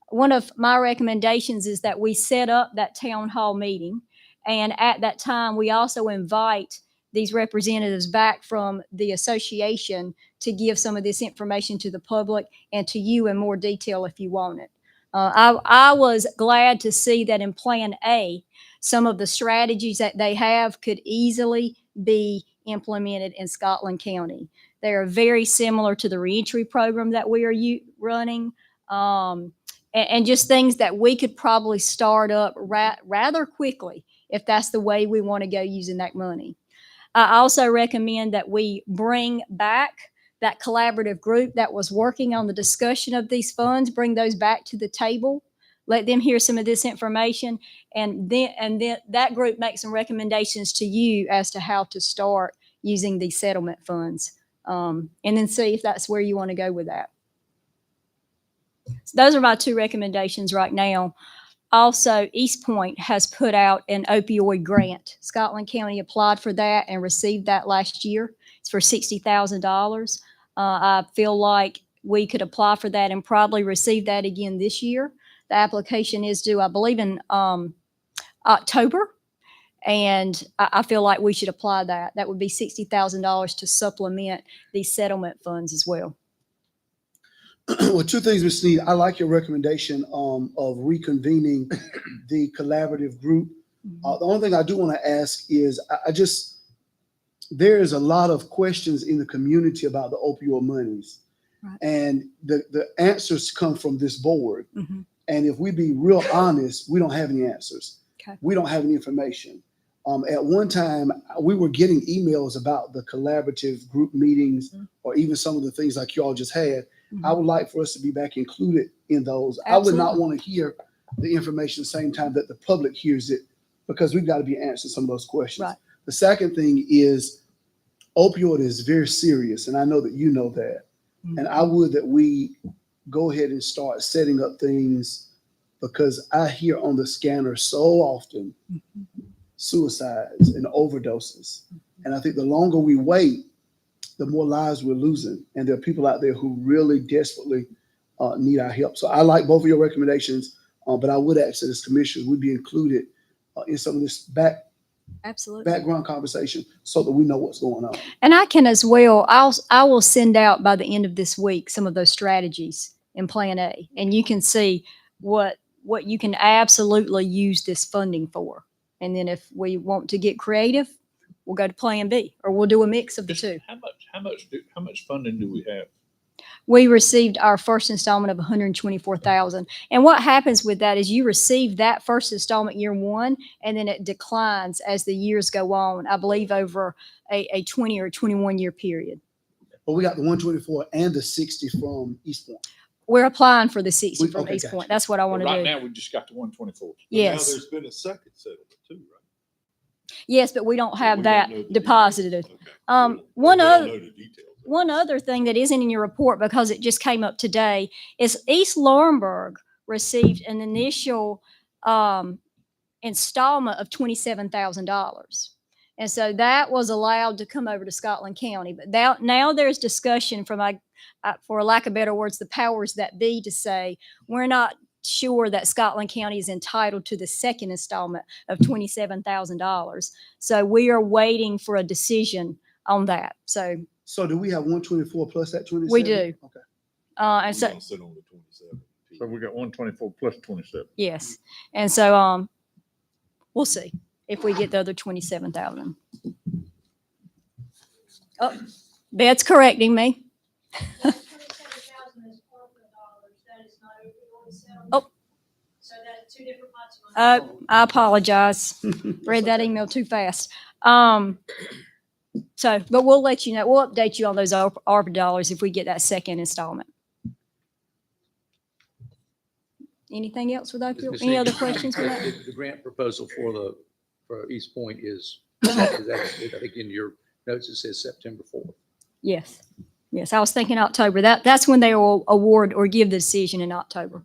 One of my recommendations is that we set up that town hall meeting. And at that time, we also invite these representatives back from the association to give some of this information to the public and to you in more detail if you want it. I was glad to see that in Plan A, some of the strategies that they have could easily be implemented in Scotland County. They are very similar to the reentry program that we are running. And just things that we could probably start up rather quickly if that's the way we want to go using that money. I also recommend that we bring back that collaborative group that was working on the discussion of these funds, bring those back to the table, let them hear some of this information, and then that group make some recommendations to you as to how to start using these settlement funds, and then see if that's where you want to go with that. So those are my 2 recommendations right now. Also, East Point has put out an opioid grant. Scotland County applied for that and received that last year. It's for $60,000. I feel like we could apply for that and probably receive that again this year. The application is due, I believe, in October. And I feel like we should apply that. That would be $60,000 to supplement these settlement funds as well. Well, 2 things, Ms. Sneed. I like your recommendation of reconvening the collaborative group. The only thing I do want to ask is, there is a lot of questions in the community about the opioid monies. Right. And the answers come from this board. Mm-hmm. And if we be real honest, we don't have any answers. Okay. We don't have any information. At one time, we were getting emails about the collaborative group meetings, or even some of the things like y'all just had. I would like for us to be back included in those. Absolutely. I would not want to hear the information at the same time that the public hears it, because we've got to be answering some of those questions. Right. The second thing is, opioid is very serious, and I know that you know that. Mhm. And I would that we go ahead and start setting up things, because I hear on the scanner so often suicides and overdoses. And I think the longer we wait, the more lives we're losing. And there are people out there who really desperately need our help. So I like both of your recommendations, but I would ask that as commissioners, we be included in some of this Absolutely. background conversation so that we know what's going on. And I can as well, I will send out by the end of this week some of those strategies in Plan A, and you can see what you can absolutely use this funding for. And then if we want to get creative, we'll go to Plan B, or we'll do a mix of the 2. How much funding do we have? We received our first installment of $124,000. And what happens with that is you receive that first installment year 1, and then it declines as the years go on, I believe over a 20 or 21 year period. But we got the 124 and the 60 from East Point. We're applying for the 60 from Okay, East gotcha. Point. That's what I want to Right do. now, we just got the 124. Yes. Now there's been a second settlement too, right? Yes, but we don't have We don't that know the deposited. details. Okay. Um, We one don't other- know the details. One other thing that isn't in your report, because it just came up today, is East Laurinburg received an initial installment of $27,000. And so that was allowed to come over to Scotland County. But now there's discussion from, for lack of better words, the powers that be to say, we're not sure that Scotland County is entitled to the second installment of $27,000. So we are waiting for a decision on that. So So do we have 124 plus that 27? we do. Okay. And so, Sit on the 27. So we got 124 plus 27. yes. And so, we'll see if we get the other 27,000. Oh, Bet's correcting me. Oh. So that's two different pots of money. I apologize. Read that email too fast. So, but we'll let you know. We'll update you on those ARPA dollars if we get that second installment. Anything else with Oakville? Ms. Any Sneed, other questions for that? The grant proposal for East Point is that, I think in your notes it says September 4th. Yes. Yes, I was thinking October. That's when they will award or give the decision in October.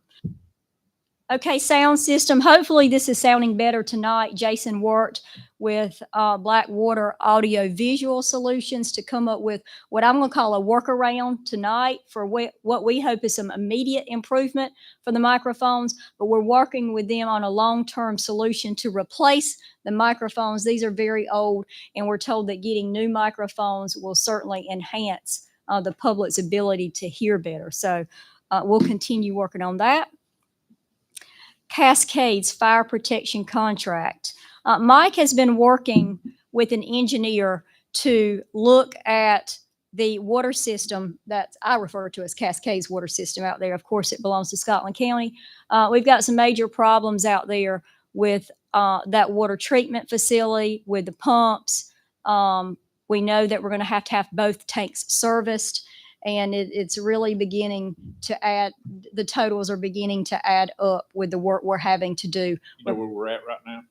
Okay, sound system. Hopefully this is sounding better tonight. Jason worked with Blackwater Audio Visual Solutions to come up with what I'm going to call a workaround tonight for what we hope is some immediate improvement for the microphones, but we're working with them on a long-term solution to replace the microphones. These are very old, and we're told that getting new microphones will certainly enhance the public's ability to hear better. So we'll continue working on that. Cascades Fire Protection Contract. Mike has been working with an engineer to look at the water system that I refer to as Cascades water system out there. Of course, it belongs to Scotland County. We've got some major problems out there with that water treatment facility, with the pumps. We know that we're going to have both tanks serviced. And it's really beginning to add, the totals are beginning to add up with the work we're having to do. You know where we're at right now?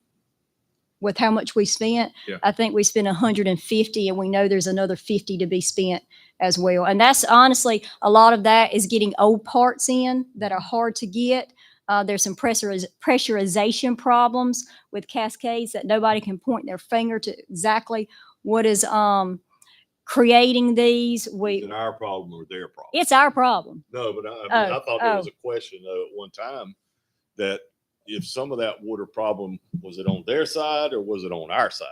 With how much we spent, Yeah. I think we spent 150, and we know there's another 50 to be spent as well. And that's honestly, a lot of that is getting old parts in that are hard to get. There's some pressurization problems with Cascades that nobody can point their finger to exactly what is creating these. Is it our problem or their problem? It's our problem. No, but I thought Oh, there was a question though at one time that if some of that water problem, was it on their side or was it on our side?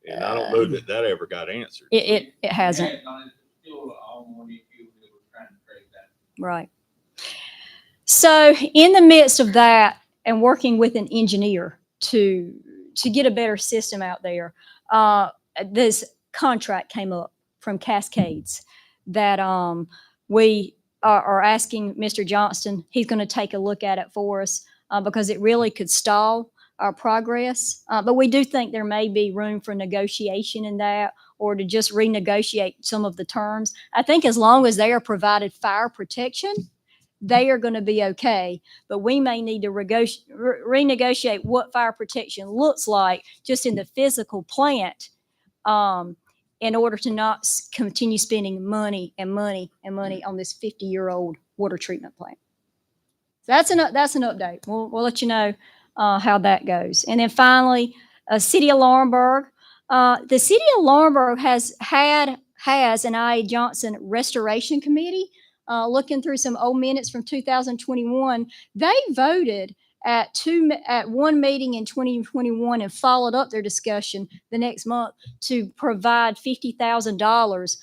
And I don't know that ever got answered. It hasn't. Right. So in the midst of that and working with an engineer to get a better system out there, this contract came up from Cascades that we are asking Mr. Johnston. He's going to take a look at it for us because it really could stall our progress. But we do think there may be room for negotiation in that, or to just renegotiate some of the terms. I think as long as they are provided fire protection, they are going to be okay. But we may need to renegotiate what fire protection looks like just in the physical plant in order to not continue spending money and money and money on this 50-year-old water treatment plant. So that's an update. We'll let you know how that goes. And then finally, City of Laurinburg. The City of Laurinburg has an I.A. Johnson Restoration Committee. Looking through some old minutes from 2021, they voted at one meeting in 2021 and followed up their discussion the next month to provide $50,000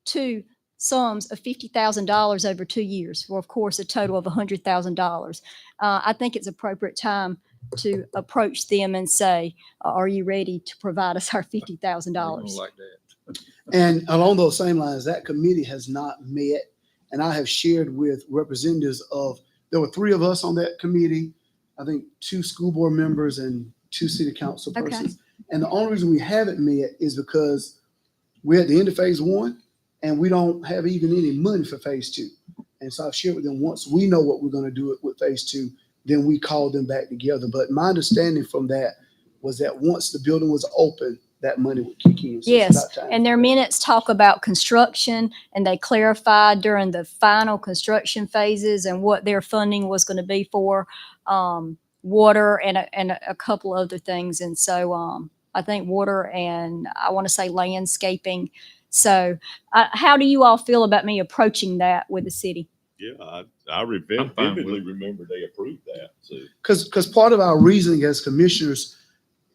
to sums of $50,000 over 2 years, for of course a total of $100,000. I think it's appropriate time to approach them and say, are you ready to provide us our $50,000? Like that. And along those same lines, that committee has not met. And I have shared with representatives there were 3 of us on that committee, I think 2 school board members and 2 city council Okay. persons. And the only reason we haven't met is because we're at the end of phase 1 and we don't have even any money for phase 2. And so I've shared with them, once we know what we're going to do with phase 2, then we call them back together. But my understanding from that was that once the building was open, that money would kick in. So it's Yes, about time. and their minutes talk about construction, and they clarified during the final construction phases and what their funding was going to be for water and a couple other things. And so I think water and I want to say landscaping. So how do you all feel about me approaching that with the city? Yeah, I I'm fine with vividly it. remember they approved that, so. Because part of our reasoning as commissioners,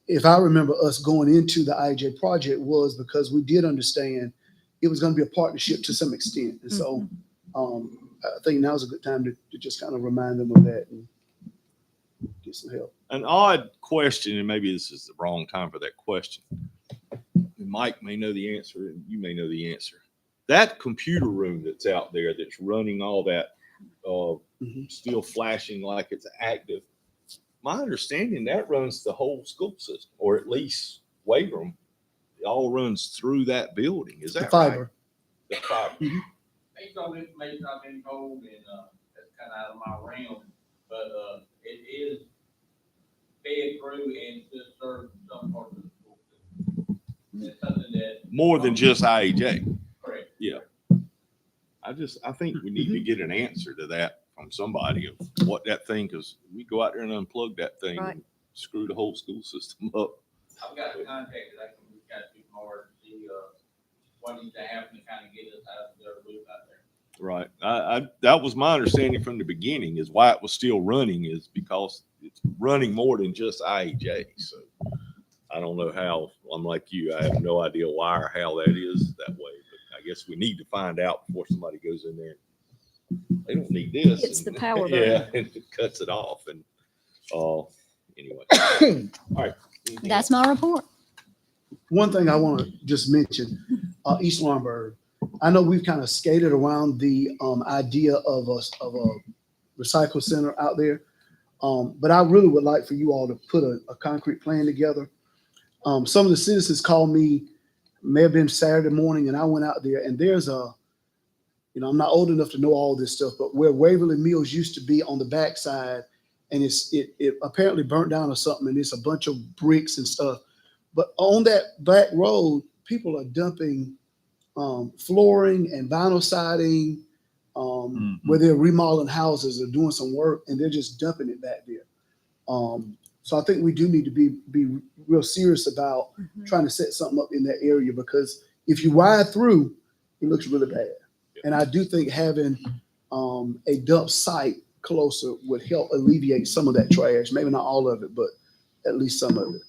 if I remember us going into the IJ project, was because we did understand it was going to be a partnership to some extent. And so I think now's a good time to just kind of remind them of that and get some help. An odd question, and maybe this is the wrong time for that question. Mike may know the answer, and you may know the answer. That computer room that's out there that's running all that, still flashing like it's active. My understanding that runs the whole school system, or at least Wagram. It all runs through that building. Is The that fiber. right? The fiber. Based on the information I've been told, and that's kind of out of my realm, but it is fed through and to serve some part of the school system. It's something that. More than just IAJ. Correct. Yeah. I think we need to get an answer to that from somebody of what that thing, because we go out there and unplug that thing Right. and screw the whole school system up. I've got the contact that I can reach out to tomorrow to see what needs to happen to kind of get us out of the loop out there. Right. That was my understanding from the beginning, is why it was still running is because it's running more than just IAJ. So I don't know how. I'm like you. I have no idea why or how that is that way. But I guess we need to find out before somebody goes in there. They don't need this. It's the and- power Yeah, and it cuts it off. And anyway. All right. Anything That's my report. One thing I want to just mention, East Laurinburg. I know we've kind of skated around the idea of a recycle center out there, but I really would like for you all to put a concrete plan together. Some of the citizens called me, may have been Saturday morning, and I went out there, and there's I'm not old enough to know all this stuff, but where Waverly Mills used to be on the backside, and it apparently burnt down or something, and it's a bunch of bricks and stuff. But on that back road, people are dumping flooring and vinyl siding, where they're remodeling houses or doing some work, and they're just dumping it back there. So I think we do need to be real serious about trying to set something up in that area, because if you ride through, it looks really bad. And I do think having a dump site closer would help alleviate some of that trash. Maybe not all of it, but at least some of it.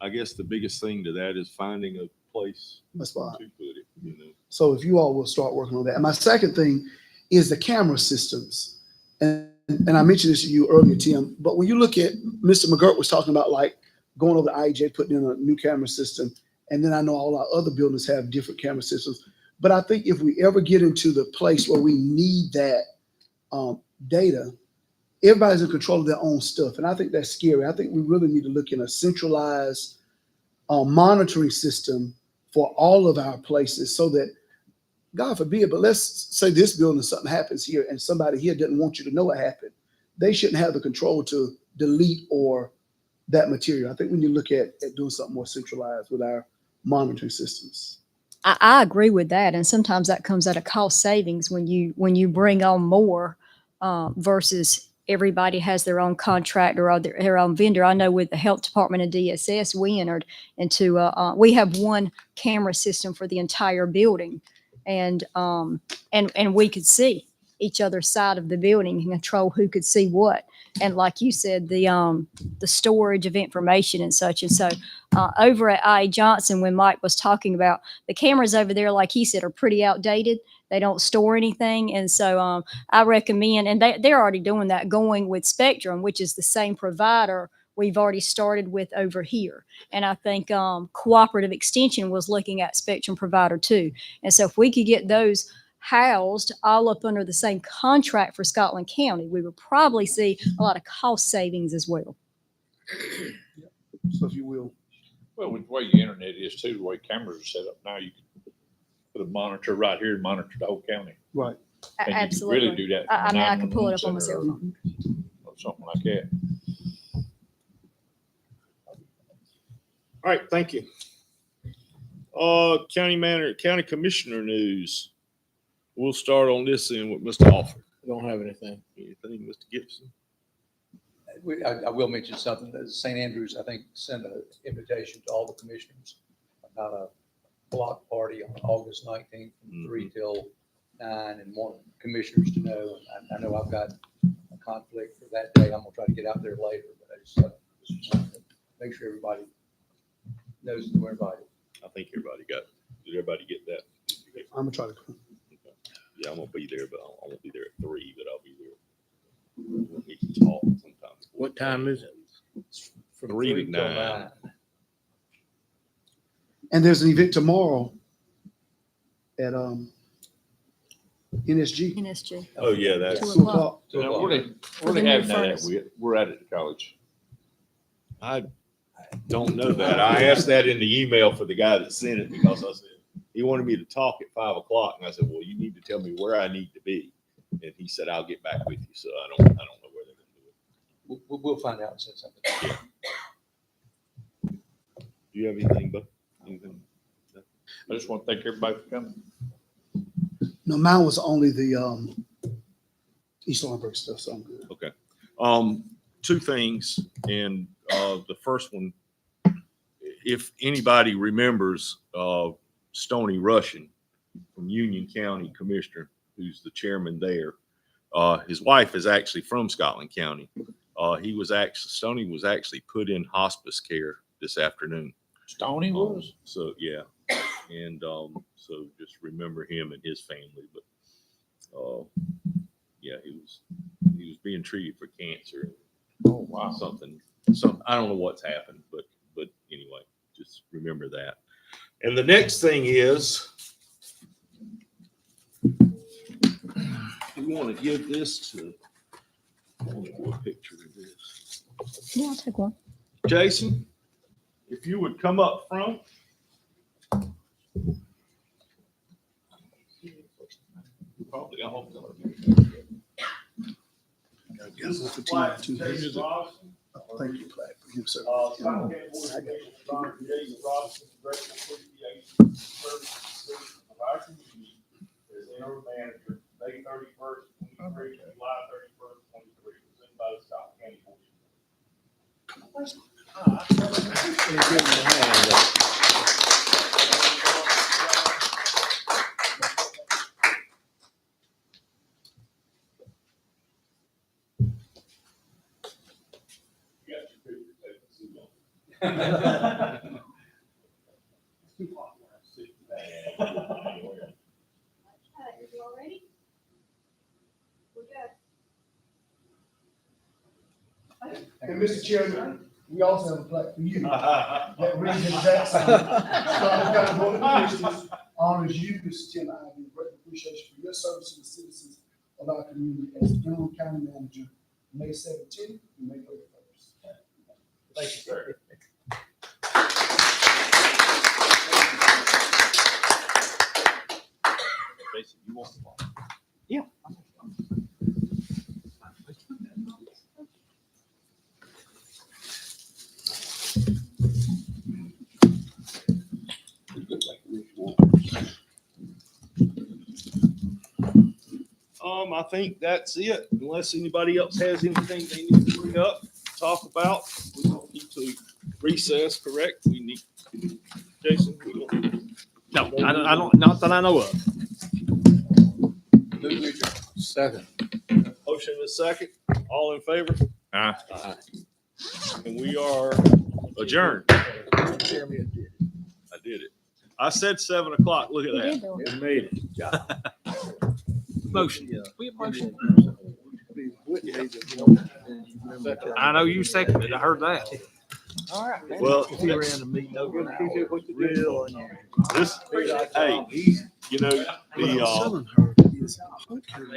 I guess the biggest thing to that is finding a place That's fine. to put it. You know. So if you all will start working on that. And my second thing is the camera systems. And I mentioned this to you earlier, Tim, but when you look at, Mr. McGirt was talking about like going over to IJ, putting in a new camera system. And then I know all our other buildings have different camera systems. But I think if we ever get into the place where we need that data, everybody's in control of their own stuff. And I think that's scary. I think we really need to look in a centralized monitoring system for all of our places, so that, God forbid, but let's say this building, something happens here and somebody here doesn't want you to know what happened. They shouldn't have the control to delete or that material. I think we need to look at doing something more centralized with our monitoring systems. I agree with that. And sometimes that comes at a cost savings when you bring on more versus everybody has their own contractor or their own vendor. I know with the health department and DSS, we entered into, we have one camera system for the entire building. And we could see each other's side of the building and control who could see what. And like you said, the storage of information and such. And so over at I. Johnson, when Mike was talking about the cameras over there, like he said, are pretty outdated. They don't store anything. And so I recommend, and they're already doing that, going with Spectrum, which is the same provider we've already started with over here. And I think Cooperative Extension was looking at Spectrum provider too. And so if we could get those housed all up under the same contract for Scotland County, we would probably see a lot of cost savings as well. So if you will. Well, with the way your internet is too, the way cameras are set up now, you can put a monitor right here and monitor the whole county. Right. And you can Absolutely. really do that. I from mean, I can pull it 911 up on my cell center phone. or something like that. All right, thank you. County Commissioner news. We'll start on this end with Mr. Alford. I don't have anything. Anything, Mr. Gibson? I will mention something that St. Andrews, I think, sent an invitation to all the commissioners about a block party on August 19th from 3 till 9 and want commissioners to know. And I know I've got a conflict for that day. I'm gonna try to get out there later, but I just wanted to make sure everybody knows that we're invited. I think everybody did everybody get that? I'm gonna try to. Yeah, I'm gonna be there, but I won't be there at 3, but I'll be there. We'll need to talk sometime. What time is it? From 3 to till 9. And there's an event tomorrow at NSG. NSG. Oh, yeah, that's. 2 2 o'clock. o'clock. Now, where they the new having that at? furnace. We're at it at the college. I don't know that. I asked that in the email for the guy that sent it because I said, he wanted me to talk at 5 o'clock. And I said, well, you need to tell me where I need to be. And he said, I'll get back with you. So I don't know where they're gonna do it. We'll find out and send something. Do you have anything, Buck? Anything? I just want to thank everybody for coming. No, mine was only the East Lawrenceburg stuff, so I'm good. Okay. 2 things. And the first one, if anybody remembers Stony Russian from Union County Commissioner, who's the chairman there, his wife is actually from Scotland County. Stony was actually put in hospice care this afternoon. Stoney was? So, yeah. And so just remember him and his family. But yeah, he was being treated for cancer. Oh, wow. Something, I don't know what's happened, but anyway, just remember that. And the next thing is, we want to give this to, I want to do a picture of this. Yeah, I'll take one. Jason, if you would come up front. Probably, I hope so. This is for Jason Robinson. Thank you, Platt, for him, sir. Interim manager, May 31st, 23, July 31st, 23, presented by the Scott County Board. You got your picture taken, see you. And Mr. Chairman, we also have a plaque for you that reads exact same. So I've got a board of commissioners honors you, Mr. Tim Ivy, great appreciation for your service to the citizens of our community as interim county manager, May 17th and May 31st. Thank you, sir. Jason, you want the ball? Yeah. I think that's it, unless anybody else has anything they need to bring up, talk about. We don't need to recess, correct? We need, Jason, we don't. No, I don't, not that I know of. Second. Motion is second. All in favor? Aye. And we are adjourned. I did it. I said 7 o'clock. Look at that. You made it. Motion. We have motion. I I know you seconded it. I heard that. Well, this, hey, you know,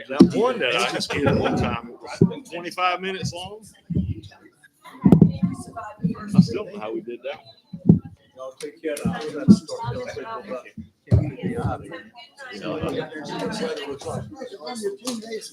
that one that I just did one time, it was 25 minutes long. I still don't know how we did that. Y'all take care now. We gotta start telling people about community out here. You know,